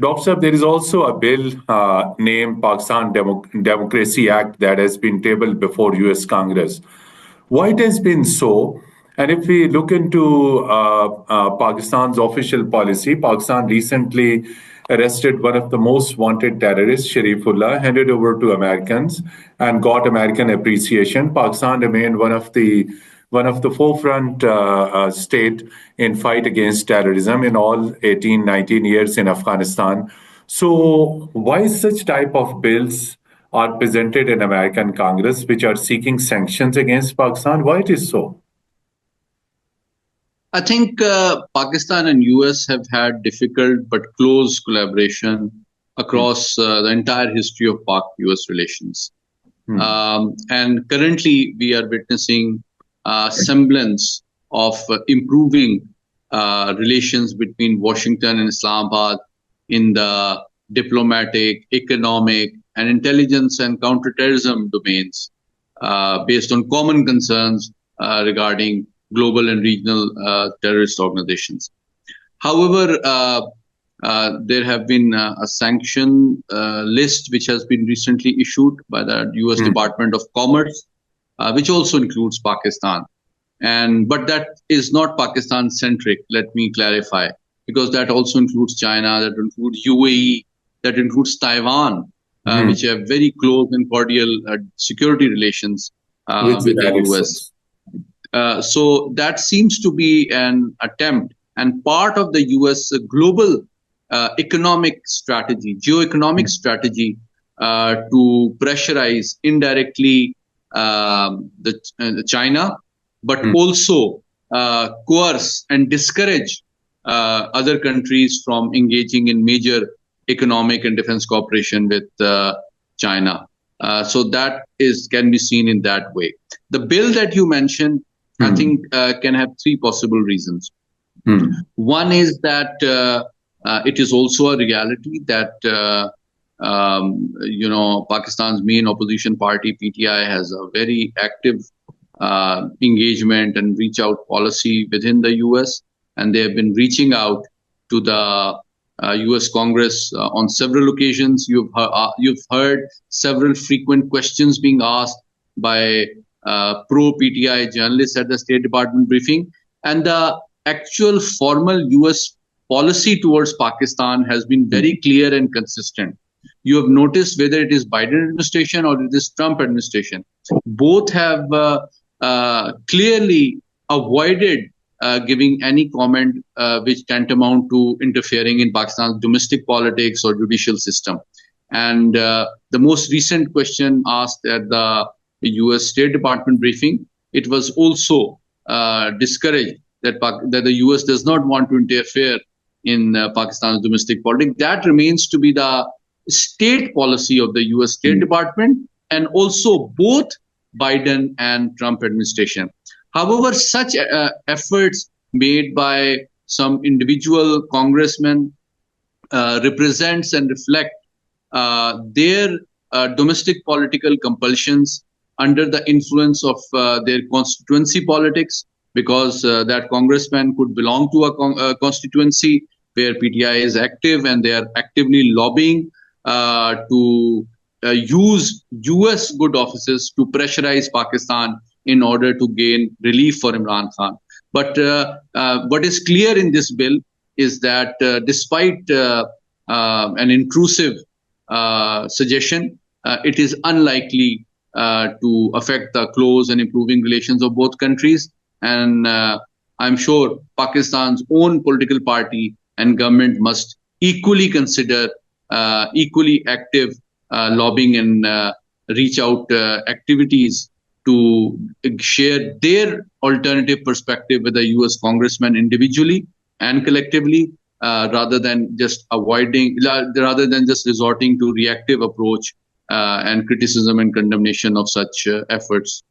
Dr. Saab, there is also a bill named Pakistan Democracy Act that has been tabled before U.S. Congress. Why it has been so? And if we look into Pakistan's official policy, Pakistan recently arrested one of the most wanted terrorists, Sharifullah, handed over to Americans and got American appreciation. Pakistan remained one of the forefront state in fight against terrorism in all 18, 19 years in Afghanistan. So why such type of bills are presented in American Congress which are seeking sanctions against Pakistan? Why it is so? I think Pakistan and US have had difficult but close collaboration across the entire history of Pak-US relations. And currently we are witnessing semblance of improving relations between Washington and Islamabad in the diplomatic, economic, and intelligence and counterterrorism domains based on common concerns regarding global and regional terrorist organizations. However, there have been a sanction list which has been recently issued by the US Department of Commerce, which also includes Pakistan. But that is not Pakistan centric, let me clarify, because that also includes China, that includes UAE, that includes Taiwan, which have very close and cordial security relations with the US. So that seems to be an attempt and part of the US global economic strategy, geoeconomic strategy to pressurize indirectly China, but also coerce and discourage other countries from engaging in major economic and defense cooperation with China. So that can be seen in that way. The bill that you mentioned, I think, can have three possible reasons. One is that it is also a reality that Pakistan's main opposition party, PTI, has a very active engagement and reach out policy within the US, and they have been reaching out to the US Congress on several occasions. You've heard several frequent questions being asked by pro-PTI journalists at the State Department briefing, and the actual formal US policy towards Pakistan has been very clear and consistent. You have noticed whether it is Biden administration or it is Trump administration, both have clearly avoided giving any comment which tantamount to interfering in Pakistan's domestic politics or judicial system. And the most recent question asked at the US State Department briefing, it was also discouraged that the US does not want to interfere in Pakistan's domestic politics. That remains to be the state policy of the US State Department and also both Biden and Trump administration. However, such efforts made by some individual congressmen represents and reflect their domestic political compulsions under the influence of their constituency politics, because that congressman could belong to a constituency where PTI is active and they are actively lobbying to use US good offices to pressurize Pakistan in order to gain relief for Imran Khan. But what is clear in this bill is that despite an intrusive suggestion, it is unlikely to affect the close and improving relations of both countries. And I'm sure Pakistan's own political party and government must equally consider equally active lobbying and reach out activities to share their alternative perspective with the US congressmen individually and collectively, rather than just resorting to reactive approach and criticism and condemnation of such efforts